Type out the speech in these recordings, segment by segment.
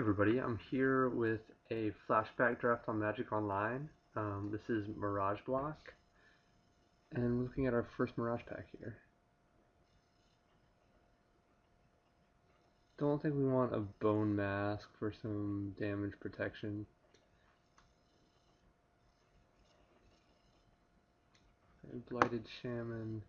Everybody, I'm here with a flashback draft on Magic Online. This is Mirage block, and we're looking at our first Mirage pack here. Don't think we want a Bone Mask for some damage protection. Blighted Shaman.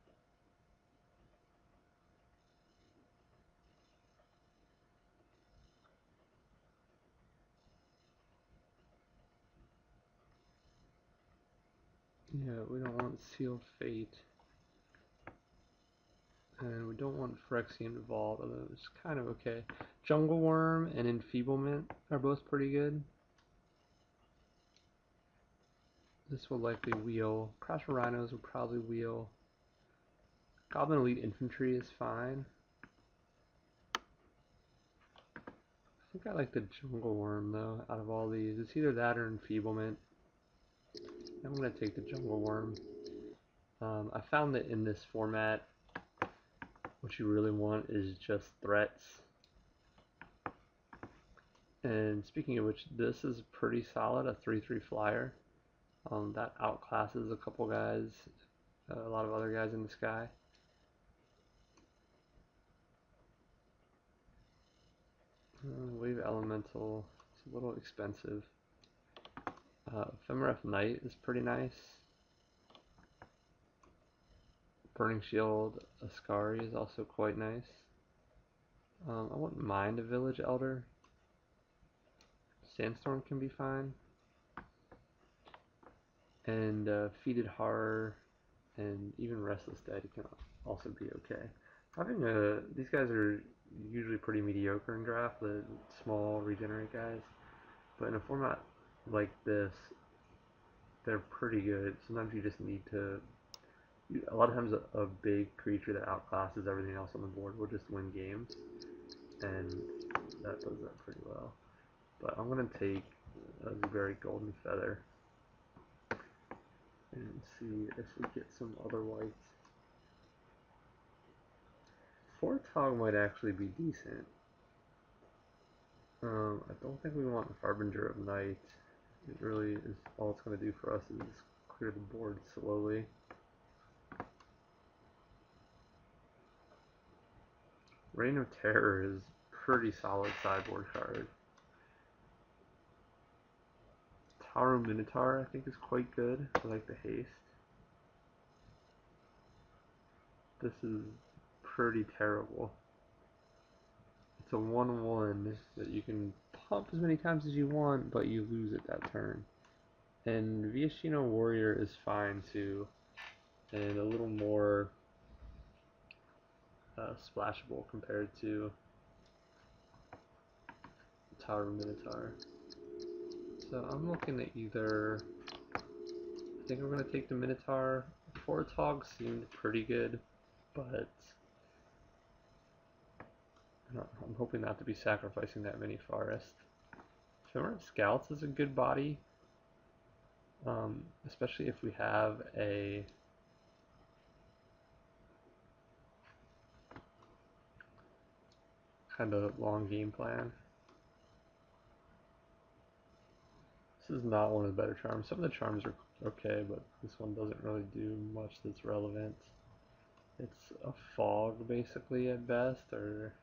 Yeah, we don't want Sealed Fate. And we don't want Phyrexian Vault, although it's kind of okay. Jungle Worm and Enfeeblement are both pretty good. This will likely wheel. Crash of Rhinos will probably wheel. Goblin Elite Infantry is fine. I think I like the Jungle Worm though, out of all these. It's either that or Enfeeblement. I'm going to take the Jungle Worm. I found that in this format, what you really want is just threats. And speaking of which, this is pretty solid, a 3/3 flyer. That outclasses a couple guys, a lot of other guys in the sky. Wave Elemental, it's a little expensive. Ephemeref Knight is pretty nice. Burning Shield Ascari is also quite nice. I wouldn't mind a Village Elder. Sandstorm can be fine. And Feated Horror and even Restless Dead can also be okay. These guys are usually pretty mediocre in draft, the small regenerate guys. But in a format like this, they're pretty good. Sometimes you just need to. A lot of times, a big creature that outclasses everything else on the board will just win games, and that does that pretty well. But I'm gonna take a very Golden Feather and see if we get some other whites. Fortog might actually be decent. I don't think we want Harbinger of Night. It really is, all it's going to do for us is clear the board slowly. Reign of Terror is pretty solid sideboard card. Tower Minotaur I think is quite good. I like the haste. This is pretty terrible. It's a 1/1 that you can pump as many times as you want, but you lose it that turn. And Viashino Warrior is fine too, and a little more splashable compared to Tower Minotaur. So I'm looking at either, I think I'm going to take the Minotaur. Fortog seemed pretty good, but I'm hoping not to be sacrificing that many Forest. Ephemeref Scouts is a good body, especially if we have a kind of long game plan. This is not one of the better charms. Some of the charms are okay, but this one doesn't really do much that's relevant. It's a fog basically at best, or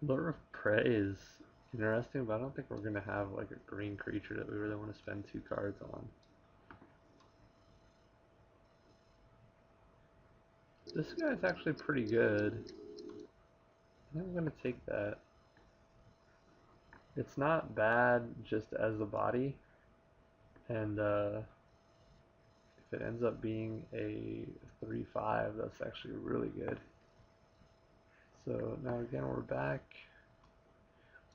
Lure of Prey is interesting, but I don't think we're gonna have like a green creature that we really want to spend 2 cards on. This guy's actually pretty good. I think I'm gonna take that. It's not bad just as the body, and if it ends up being a 3/5, that's actually really good. So now again we're back.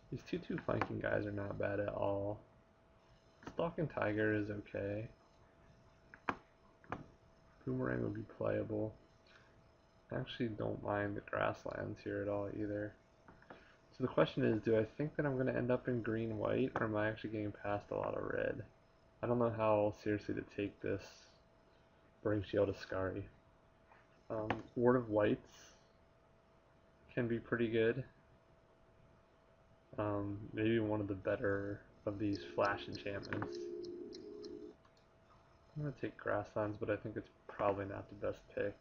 These 2/2 flanking guys are not bad at all. Stalking Tiger is okay. Boomerang would be playable. I actually don't mind the grasslands here at all either. So the question is, do I think that I'm going to end up in green-white, or am I actually getting past a lot of red? I don't know how seriously to take this Burning Shield Ascari. Word of Lights can be pretty good. Maybe one of the better of these flash enchantments. I'm gonna take Grasslands, but I think it's probably not the best pick.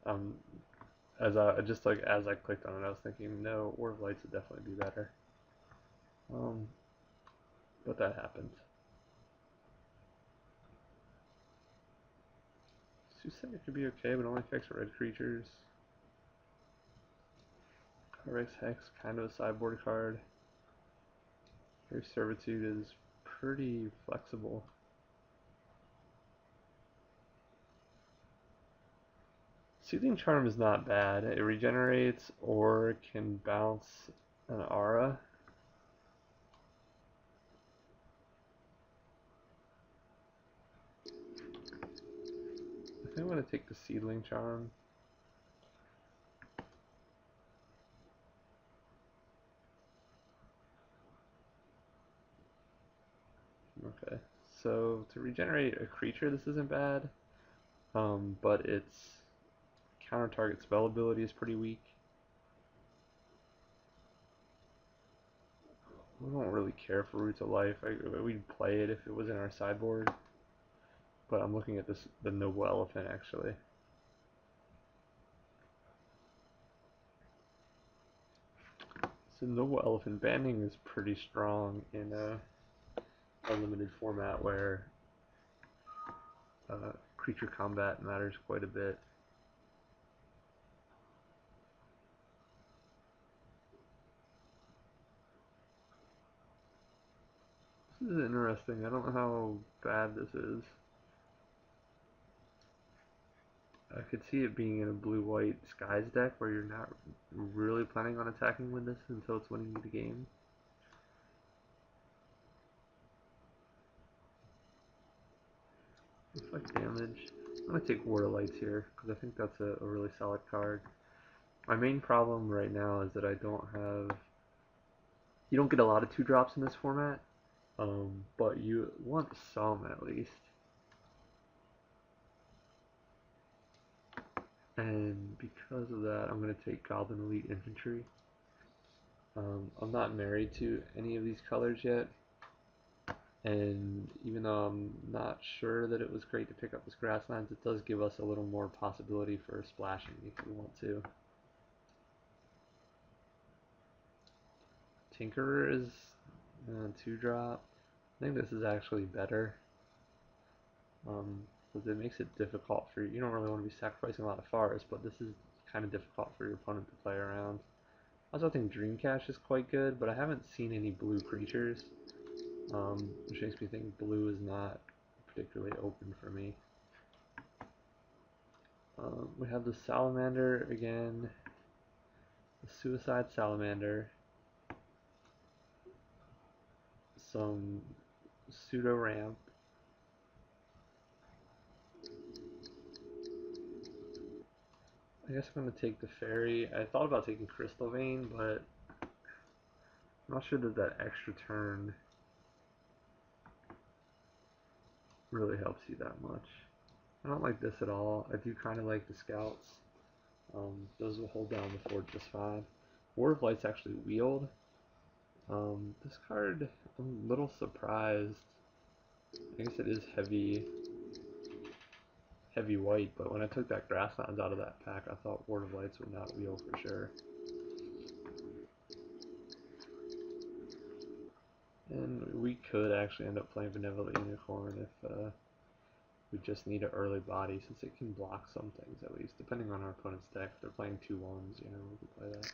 Um, as I clicked on it, I was thinking, no, Word of Lights would definitely be better. But that happened. Soothsayer could be okay, but only affects red creatures. Rex Hex, kind of a sideboard card. Your Servitude is pretty flexible. Soothing Charm is not bad. It regenerates or can bounce an aura. I think I'm going to take the Seedling Charm. Okay, so to regenerate a creature, this isn't bad, but its counter target spell ability is pretty weak. We don't really care for Roots of Life. We'd play it if it was in our sideboard, but I'm looking at the Noble Elephant actually. So Noble Elephant banding is pretty strong in a limited format where creature combat matters quite a bit. This is interesting. I don't know how bad this is. I could see it being in a blue-white Skies deck where you're not really planning on attacking with this until it's winning you the game. Reflect damage. I'm going to take Ward of Lights here because I think that's a really solid card. My main problem right now is that I don't have... You don't get a lot of 2-drops in this format, but you want some at least. And because of that, I'm going to take Goblin Elite Infantry. I'm not married to any of these colors yet, and even though I'm not sure that it was great to pick up this Grasslands, it does give us a little more possibility for splashing if we want to. Tinkerer is 2-drop. I think this is actually better, because it makes it difficult for you. You don't really want to be sacrificing a lot of forests, but this is kind of difficult for your opponent to play around. I also think Dreamcast is quite good, but I haven't seen any blue creatures, which makes me think blue is not particularly open for me. We have the Salamander again, the Suicide Salamander, some Pseudo Ramp, I guess I'm going to take the Fairy. I thought about taking Crystal Vein, but I'm not sure that that extra turn really helps you that much. I don't like this at all. I do kind of like the Scouts. Those will hold down the fort just fine. Ward of Light's actually wheeled. This card, I'm a little surprised. I guess it is heavy white, but when I took that Grasslands out of that pack, I thought Ward of Lights would not wheel for sure. And we could actually end up playing Benevolent Unicorn if we just need an early body, since it can block some things at least, depending on our opponent's deck. If they're playing 2/1s, you know, we can play that.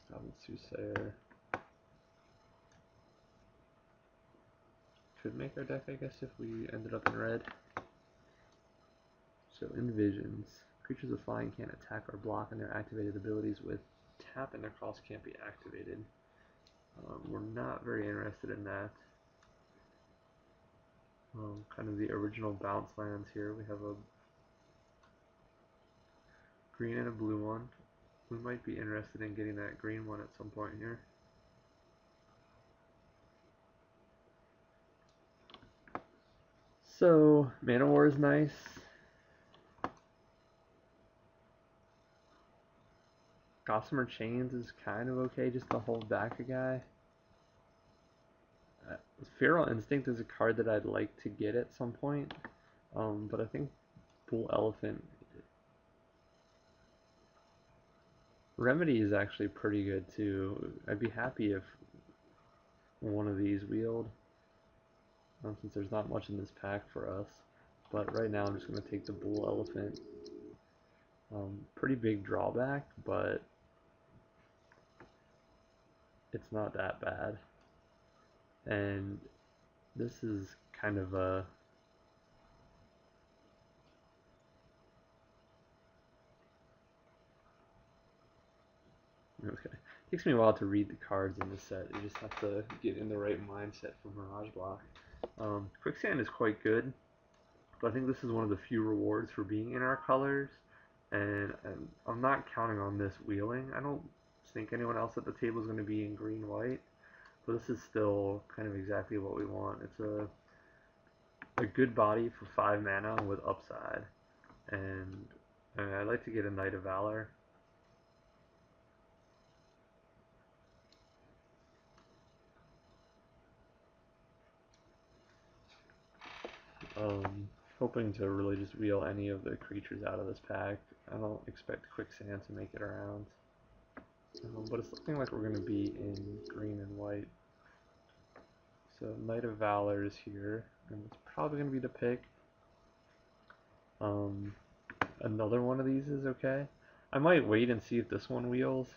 Goblin Soothsayer. Could make our deck, I guess, if we ended up in red. So, Envisions. Creatures with flying can't attack or block, and their activated abilities with tap and their cost can't be activated. We're not very interested in that. Kind of the original bounce lands here. We have a green and a blue one. We might be interested in getting that green one at some point here. So, Mana War is nice. Gossamer Chains is kind of okay just to hold back a guy. Uh, Feral Instinct is a card that I'd like to get at some point, but I think Bull Elephant Remedy is actually pretty good too. I'd be happy if one of these wheeled, since there's not much in this pack for us. But right now I'm just going to take the Bull Elephant. Pretty big drawback, but it's not that bad. And this is kind of a... Okay. It takes me a while to read the cards in this set. You just have to get in the right mindset for Mirage Block. Quicksand is quite good, but I think this is one of the few rewards for being in our colors, and I'm not counting on this wheeling. I don't think anyone else at the table is going to be in green-white, but this is still kind of exactly what we want. It's a good body for 5 mana with upside, and I'd like to get a Knight of Valor. Hoping to really just wheel any of the creatures out of this pack. I don't expect Quicksand to make it around. But it's looking like we're going to be in green and white. So Knight of Valor is here, and it's probably going to be the pick. Another one of these is okay. I might wait and see if this one wheels,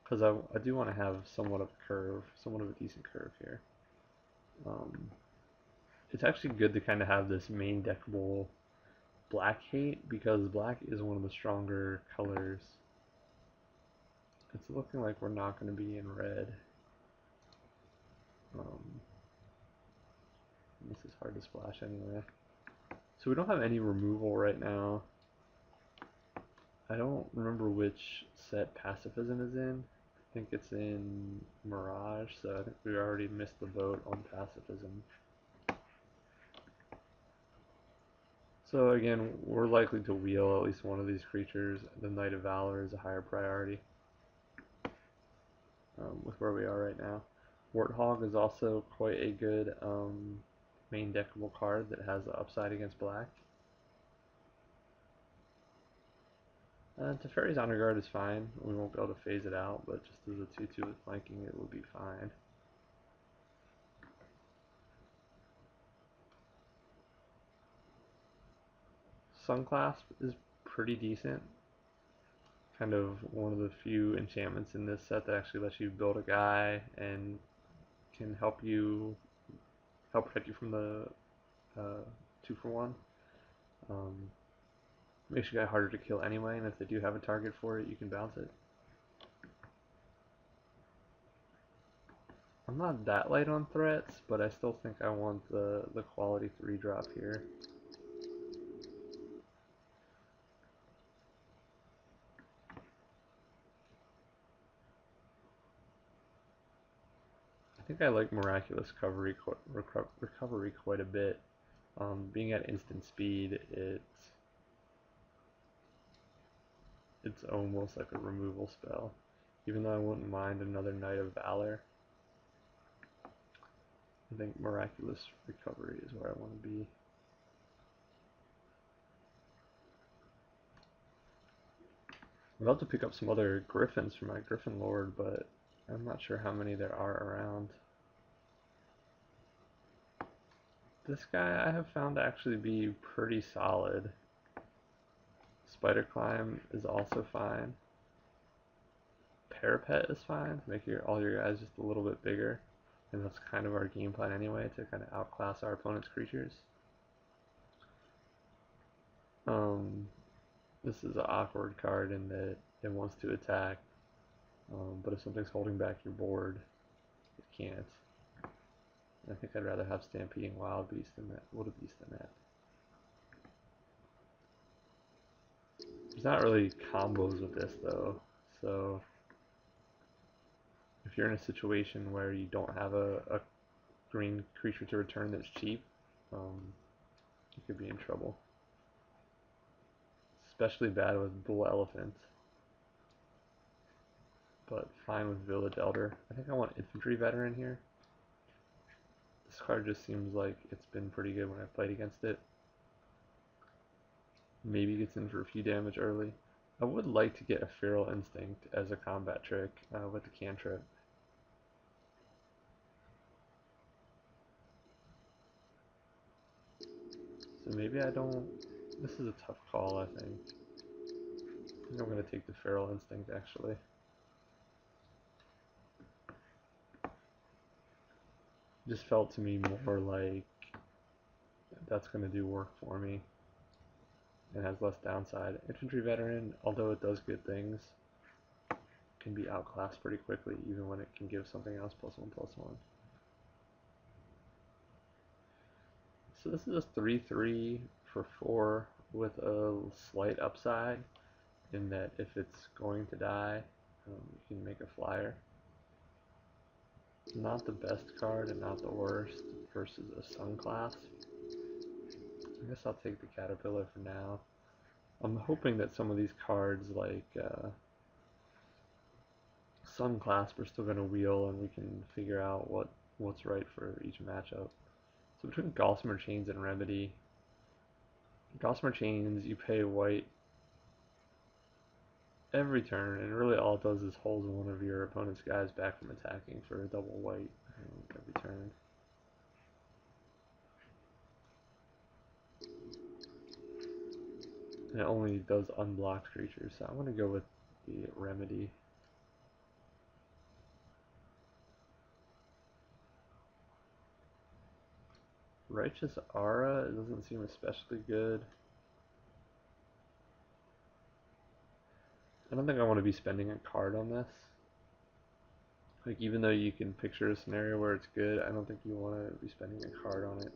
because I do want to have somewhat of a curve, somewhat of a decent curve here. It's actually good to kind of have this main deckable black hate, because black is one of the stronger colors. It's looking like we're not going to be in red. This is hard to splash anyway. So we don't have any removal right now. I don't remember which set Pacifism is in. I think it's in Mirage, so I think we already missed the boat on Pacifism. So again, we're likely to wheel at least one of these creatures. The Knight of Valor is a higher priority with where we are right now. Warthog is also quite a good main deckable card that has the upside against black. Teferi's Honor Guard is fine. We won't be able to phase it out, but just as a 2-2 with flanking, it would be fine. Sunclasp is pretty decent. Kind of one of the few enchantments in this set that actually lets you build a guy and can help protect you from the 2-for-1. Makes your guy harder to kill anyway, and if they do have a target for it, you can bounce it. I'm not that light on threats, but I still think I want the quality 3-drop here. I think I like Miraculous Recovery quite a bit. Being at instant speed, it's almost like a removal spell. Even though I wouldn't mind another Knight of Valor, I think Miraculous Recovery is where I want to be. I'd love to pick up some other Griffins for my Griffin Lord, but I'm not sure how many there are around. This guy I have found to actually be pretty solid. Spider Climb is also fine. Parapet is fine to make all your guys just a little bit bigger. And that's kind of our game plan anyway, to kind of outclass our opponent's creatures. This is an awkward card in that it wants to attack, but if something's holding back your board, it can't. I think I'd rather have Stampeding Wildebeest than that. Wildebeest than that. There's not really combos with this though, so if you're in a situation where you don't have a green creature to return that's cheap, you could be in trouble. Especially bad with Bull Elephant. but fine with Village Elder. I think I want Infantry Veteran here. This card just seems like it's been pretty good when I've played against it. Maybe gets in for a few damage early. I would like to get a Feral Instinct as a combat trick with the cantrip. So maybe I don't... This is a tough call, I think. I think I'm going to take the Feral Instinct, actually. Just felt to me more like that's going to do work for me and has less downside. Infantry Veteran, although it does good things, can be outclassed pretty quickly, even when it can give something else +1/+1. So this is a 3/3 for 4 with a slight upside in that if it's going to die, you can make a flyer. Not the best card and not the worst versus a Sun class. I guess I'll take the Caterpillar for now. I'm hoping that some of these cards like Sun clasp are still going to wheel and we can figure out what's right for each matchup. So between Gossamer Chains and Remedy, Gossamer Chains, you pay white every turn, and really all it does is holds one of your opponent's guys back from attacking for a double white every turn. And it only does unblocked creatures, so I'm going to go with the Remedy. Righteous Aura, it doesn't seem especially good. I don't think I want to be spending a card on this. Like, even though you can picture a scenario where it's good, I don't think you want to be spending a card on it.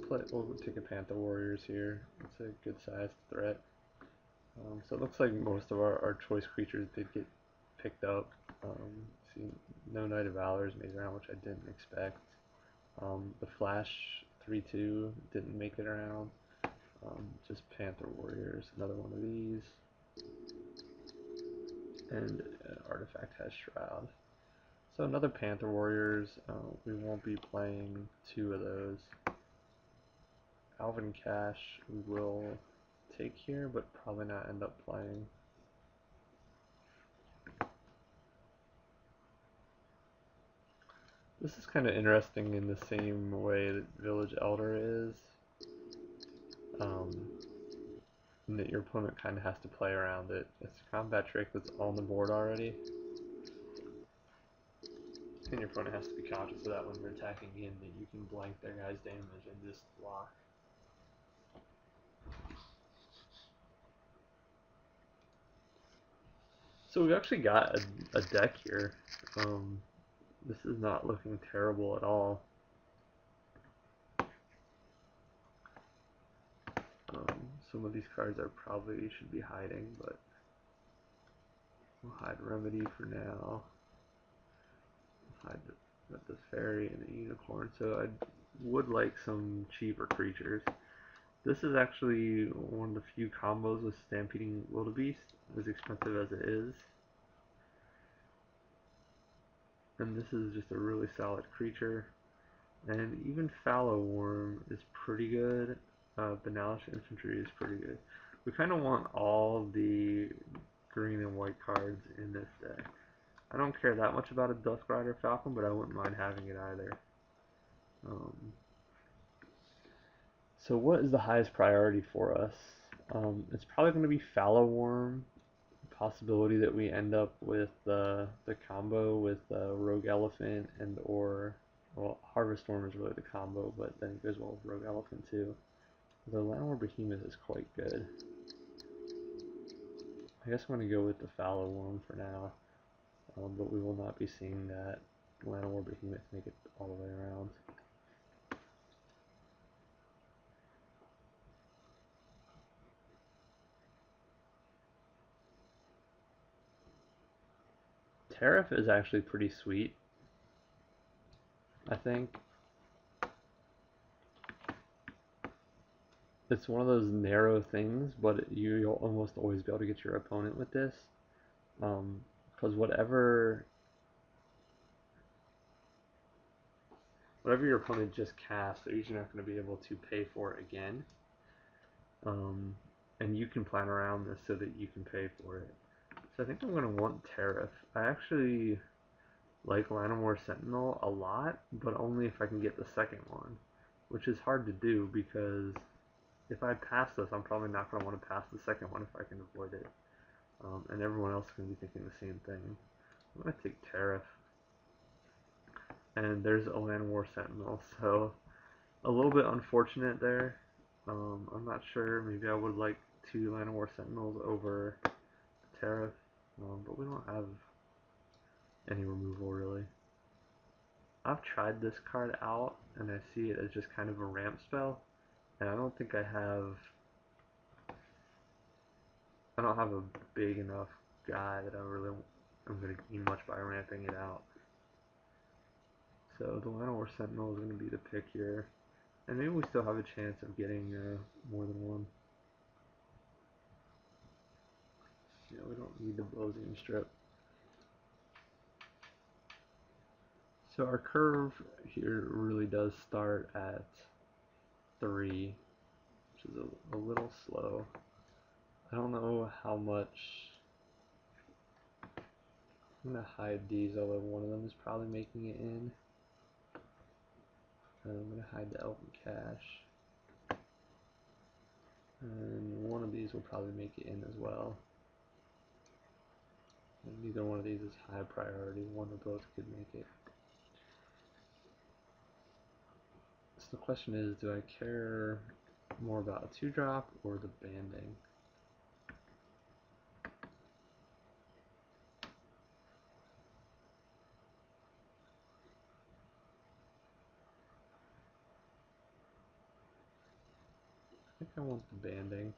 We'll take a Panther Warriors here. It's a good sized threat. So it looks like most of our choice creatures did get picked up. See, no Knight of Valors made around, which I didn't expect. The Flash 3/2 didn't make it around. Just Panther Warriors, another one of these. And Artifact has Shroud. So another Panther Warriors. We won't be playing 2 of those. Alvin Cash we will take here, but probably not end up playing. This is kind of interesting in the same way that Village Elder is. And that your opponent kind of has to play around it. It's a combat trick that's on the board already. And your opponent has to be conscious of that when they're attacking in, that you can blank their guy's damage and just block. So we've actually got a deck here. This is not looking terrible at all. Some of these cards are probably should be hiding, but we'll hide Remedy for now. We'll hide the Fairy and the Unicorn. So I would like some cheaper creatures. This is actually one of the few combos with Stampeding Wildebeest, as expensive as it is. And this is just a really solid creature. And even Fallow Worm is pretty good. Banalish Infantry is pretty good. We kind of want all the green and white cards in this deck. I don't care that much about a Dusk Rider Falcon, but I wouldn't mind having it either. So what is the highest priority for us? It's probably going to be Fallow Worm. Possibility that we end up with the combo with Rogue Elephant and or, well, Harvest Storm is really the combo, but then it goes well with Rogue Elephant too. The Llanowar Behemoth is quite good. I guess I'm going to go with the Fallow Worm for now, but we will not be seeing that Llanowar Behemoth make it all the way around. Tariff is actually pretty sweet, I think. It's one of those narrow things, but you'll almost always be able to get your opponent with this. Because whatever your opponent just cast, they're usually not going to be able to pay for it again. Um, and you can plan around this so that you can pay for it. So I think I'm going to want Tariff. I actually like Llanowar Sentinel a lot, but only if I can get the second one, which is hard to do because if I pass this, I'm probably not going to want to pass the second one if I can avoid it. And everyone else is going to be thinking the same thing. I'm going to take Tariff. And there's a Llanowar Sentinel, so a little bit unfortunate there. I'm not sure. Maybe I would like 2 Llanowar Sentinels over Tariff, but we don't have any removal really. I've tried this card out, and I see it as just kind of a ramp spell, and I don't think I don't have a big enough guy that I'm going to gain much by ramping it out. So the Llanowar Sentinel is going to be the pick here. And maybe we still have a chance of getting more than one. Yeah, we don't need the Bosian strip. So our curve here really does start at 3, which is a little slow. I don't know how much. I'm going to hide these, although one of them is probably making it in. And I'm going to hide the Elven Cache. And one of these will probably make it in as well. And neither one of these is high priority. One or both could make it. So the question is, do I care more about a 2-drop or the banding? I think I want the banding.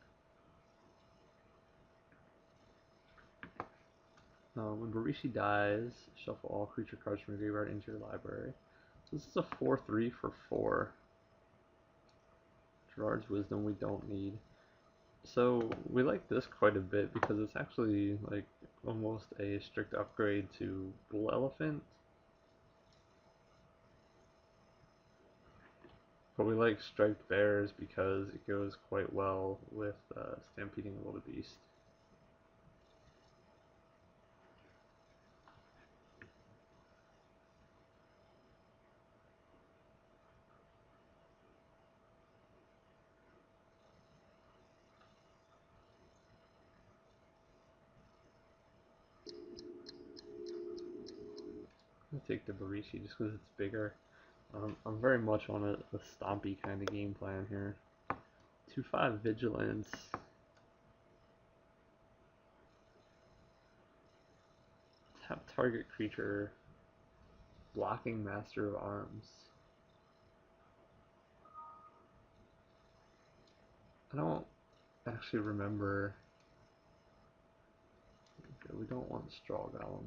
When Barishi dies, shuffle all creature cards from your graveyard into your library. So this is a 4/3 for 4. Gerard's Wisdom we don't need. So we like this quite a bit because it's actually like almost a strict upgrade to Bull Elephant. But we like Striped Bears because it goes quite well with Stampeding Wildebeest. I'll take the Barishi just because it's bigger. I'm very much on a stompy kind of game plan here. 2/5 Vigilance. Tap target creature. Blocking Master of Arms. I don't actually remember. Okay, we don't want Straw Golem.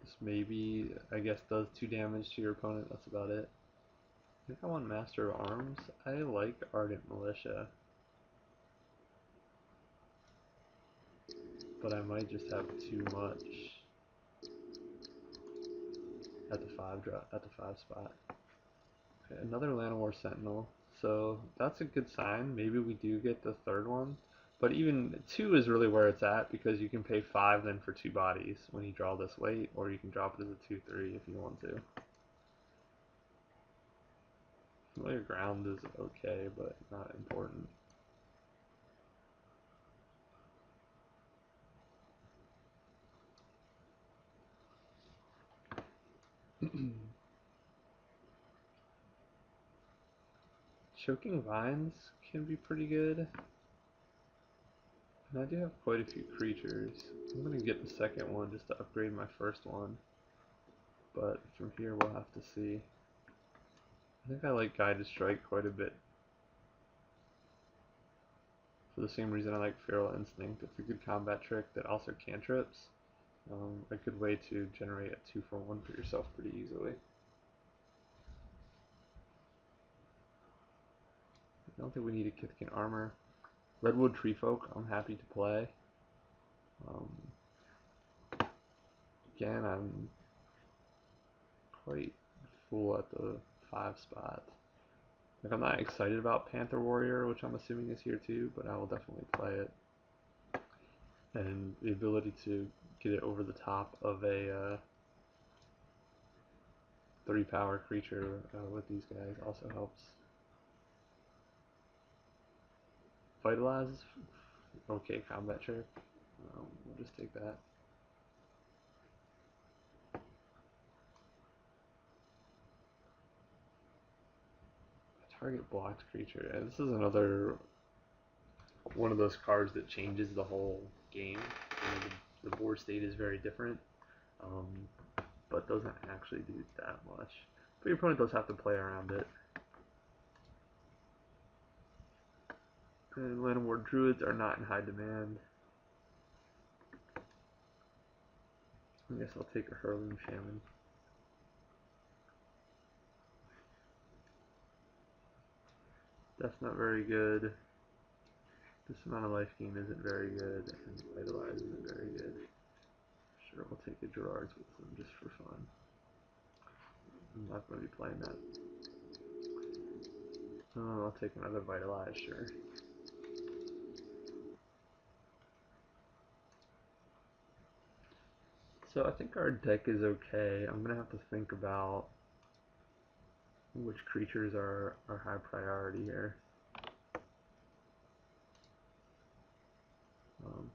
This maybe, I guess, does 2 damage to your opponent. That's about it. I think I want Master of Arms. I like Ardent Militia. But I might just have too much at the 5 spot. Okay, another Llanowar Sentinel. So that's a good sign. Maybe we do get the 3rd one. But even 2 is really where it's at because you can pay 5 then for 2 bodies when you draw this late, or you can drop it as a 2/3 if you want to. Familiar Ground is okay, but not important. Choking Vines can be pretty good. And I do have quite a few creatures. I'm going to get the second one just to upgrade my first one. But from here we'll have to see. I think I like Guided Strike quite a bit. For the same reason I like Feral Instinct. It's a good combat trick that also cantrips. A good way to generate a 2-for-1 for yourself pretty easily. I don't think we need a Kithkin Armor. Redwood Treefolk, I'm happy to play. Um, Again, I'm quite full at the 5 spot. Like, I'm not excited about Panther Warrior, which I'm assuming is here too, but I will definitely play it. And the ability to get it over the top of a 3-power creature with these guys also helps. Vitalize, okay, combat trick. We'll just take that. Target blocked creature. And this is another one of those cards that changes the whole game. You know, the board state is very different, but doesn't actually do that much. But your opponent does have to play around it. And Landward Druids are not in high demand. I guess I'll take a Hurloon Shaman. That's not very good. This amount of life gain isn't very good, and Vitalize isn't very good. Sure, we'll take a Gerard's Wisdom just for fun. I'm not going to be playing that. Oh, I'll take another Vitalize, sure. So I think our deck is okay. I'm going to have to think about which creatures are high priority here.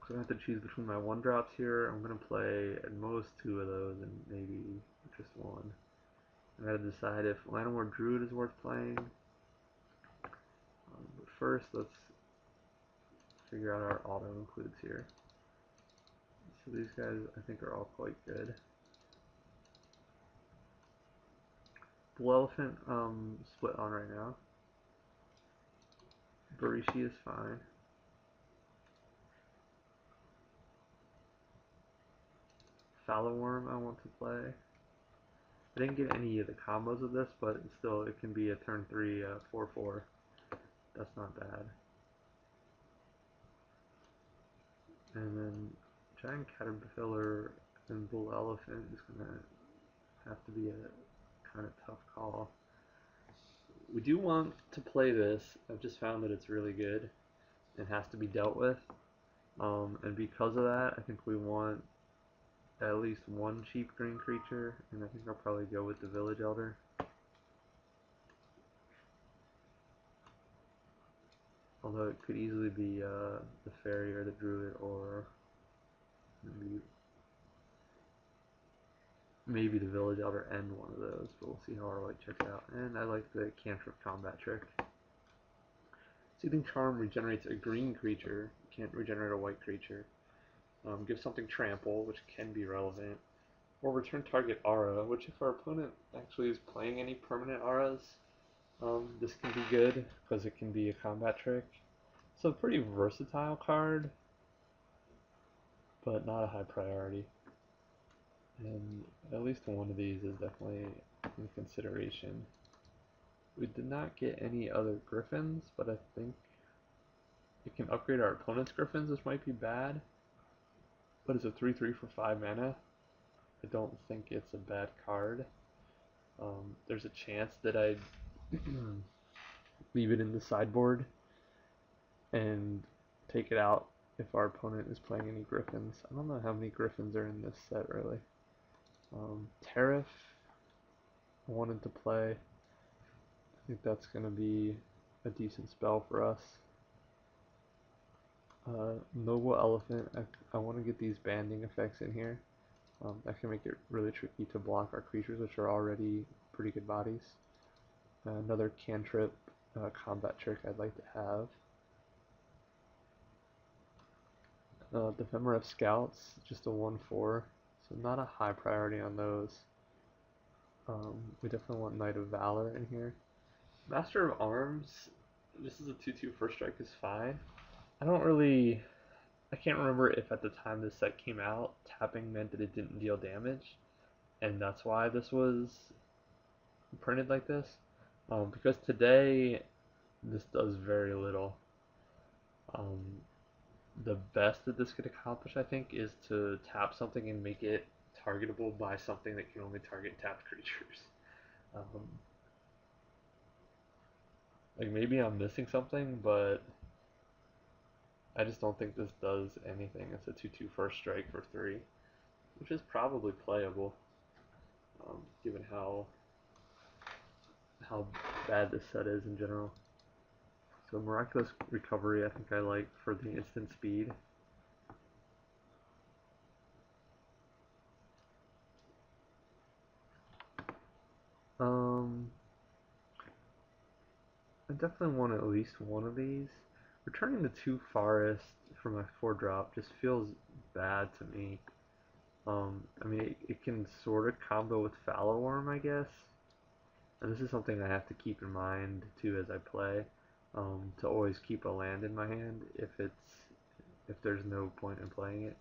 So I have to choose between my 1-drops here. I'm going to play at most 2 of those and maybe just 1. I got to decide if Llanowar Druid is worth playing. But first, let's figure out our auto includes here. So these guys, I think, are all quite good. Blue Elephant, split on right now. Barishi is fine. Fallow Worm I want to play. I didn't get any of the combos of this, but still, it can be a turn 3 4/4. That's not bad. And then Giant Caterpillar and Bull Elephant is gonna have to be a kind of tough call. We do want to play this. I've just found that it's really good and has to be dealt with. And because of that, I think we want at least 1 cheap green creature, and I think I'll probably go with the Village Elder. Although it could easily be the Fairy or the Druid, or maybe the Village Elder and one of those, but we'll see how our white checks out. And I like the Cantrip Combat trick. Soothing Charm regenerates a green creature, can't regenerate a white creature. Give something trample, which can be relevant. Or return target aura, which if our opponent actually is playing any permanent auras, this can be good, because it can be a combat trick. So a pretty versatile card, but not a high priority. And at least one of these is definitely in consideration. We did not get any other Griffins, but I think it can upgrade our opponent's Griffins, which might be bad. But it's a 3/3 for 5 mana. I don't think it's a bad card. There's a chance that I'd leave it in the sideboard and take it out if our opponent is playing any Griffins. I don't know how many Griffins are in this set, really. Tariff, I wanted to play. I think that's going to be a decent spell for us. Noble Elephant, I want to get these banding effects in here. That can make it really tricky to block our creatures, which are already pretty good bodies. Another cantrip combat trick I'd like to have. The Ephemerate Scouts, just a 1/4, so not a high priority on those. We definitely want Knight of Valor in here. Master of Arms, just as a 2/2 first strike is fine. I can't remember if at the time this set came out, tapping meant that it didn't deal damage, and that's why this was printed like this. Because today, this does very little. Um, the best that this could accomplish, I think, is to tap something and make it targetable by something that can only target tapped creatures. Um, like maybe I'm missing something, but I just don't think this does anything. It's a 2/2 first strike for 3, which is probably playable, given how bad this set is in general. So Miraculous Recovery I think I like for the instant speed. Um, I definitely want at least one of these. Returning the 2 Forest for my 4-drop just feels bad to me. I mean, it can sort of combo with Fallow Worm, I guess. And this is something I have to keep in mind too as I play, to always keep a land in my hand if there's no point in playing it.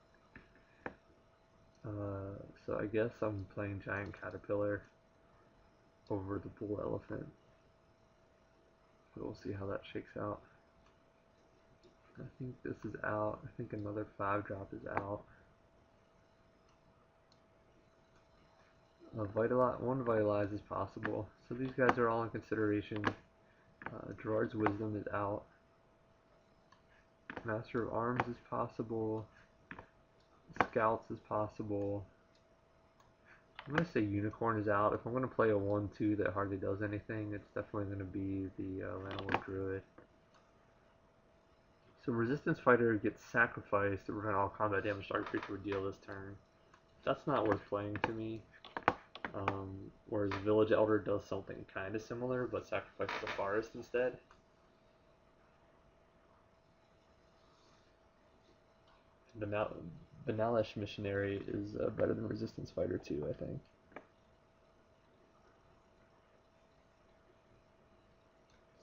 So I guess I'm playing Giant Caterpillar over the Bull Elephant. But we'll see how that shakes out. I think this is out. I think another 5-drop is out. One Vitalize is possible. So these guys are all in consideration. Gerard's Wisdom is out. Master of Arms is possible. Scouts is possible. I'm going to say Unicorn is out. If I'm going to play a 1/2 that hardly does anything, it's definitely going to be the Llanowar Druid. So Resistance Fighter gets sacrificed to prevent all combat damage target creature would deal this turn. That's not worth playing to me. Whereas Village Elder does something kind of similar, but sacrifices a forest instead. Banalish Missionary is better than Resistance Fighter too, I think.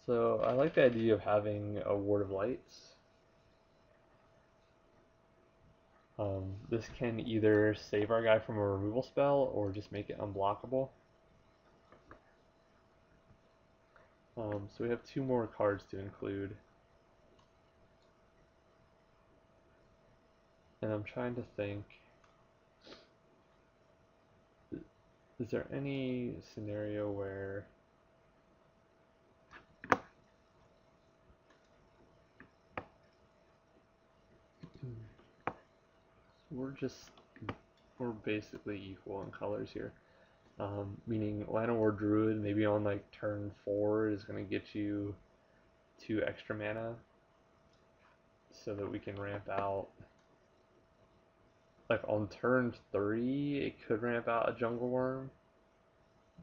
So I like the idea of having a Ward of Lights. This can either save our guy from a removal spell or just make it unblockable. So we have 2 more cards to include. And I'm trying to think, is there any scenario where we're basically equal in colors here. Meaning Llanowar Druid maybe on like turn 4 is going to get you 2 extra mana so that we can ramp out. Like on turn 3 it could ramp out a Jungle Worm,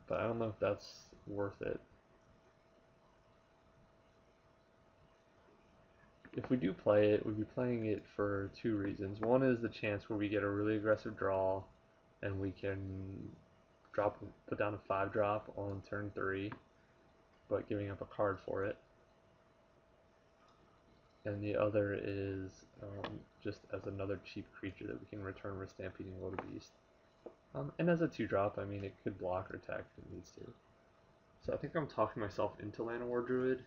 but I don't know if that's worth it. If we do play it, we'd be playing it for 2 reasons. One is the chance where we get a really aggressive draw and we can put down a 5-drop on turn 3, but giving up a card for it. And the other is just as another cheap creature that we can return with Stampeding Wildebeest. And as a 2-drop, I mean, it could block or attack if it needs to. So I think I'm talking myself into Llanowar Druid.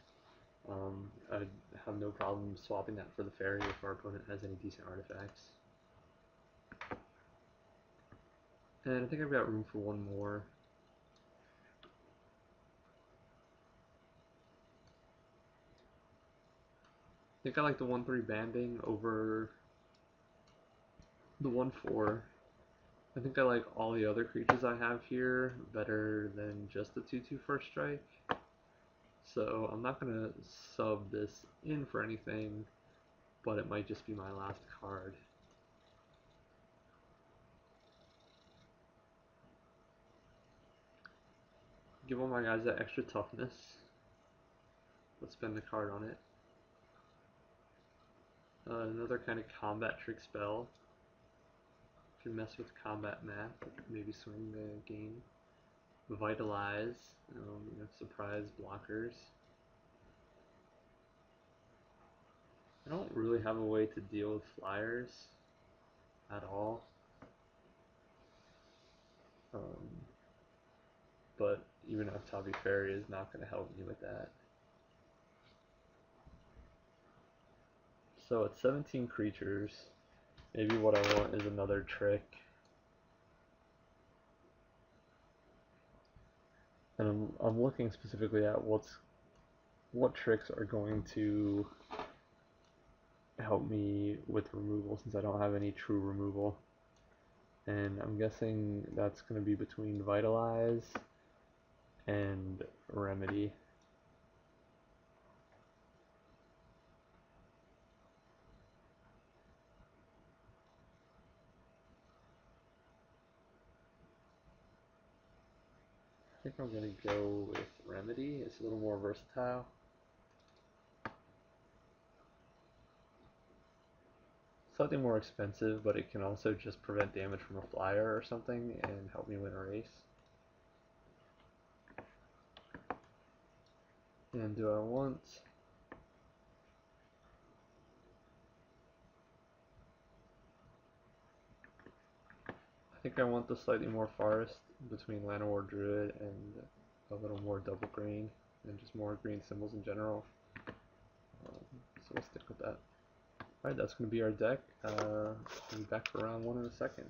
I have no problem swapping that for the fairy if our opponent has any decent artifacts. And I think I've got room for one more. I think I like the 1/3 banding over the 1/4. I think I like all the other creatures I have here better than just the 2/2 first strike. So I'm not going to sub this in for anything, but it might just be my last card. Give all my guys that extra toughness. Let's spend the card on it. Another kind of combat trick spell. Can mess with combat math, maybe swing the game. Vitalize, surprise blockers. I don't really have a way to deal with flyers at all. But even Octavi Fairy is not going to help me with that. So it's 17 creatures. Maybe what I want is another trick. And I'm looking specifically at what tricks are going to help me with removal, since I don't have any true removal. And I'm guessing that's going to be between Vitalize and Remedy. I think I'm going to go with Remedy. It's a little more versatile. Slightly more expensive, but it can also just prevent damage from a flyer or something and help me win a race. And do I want... I think I want the slightly more forest between Llanowar Druid and a little more double green, and just more green symbols in general. So we'll stick with that. Alright, that's going to be our deck. I'll be back for round 1 in a second.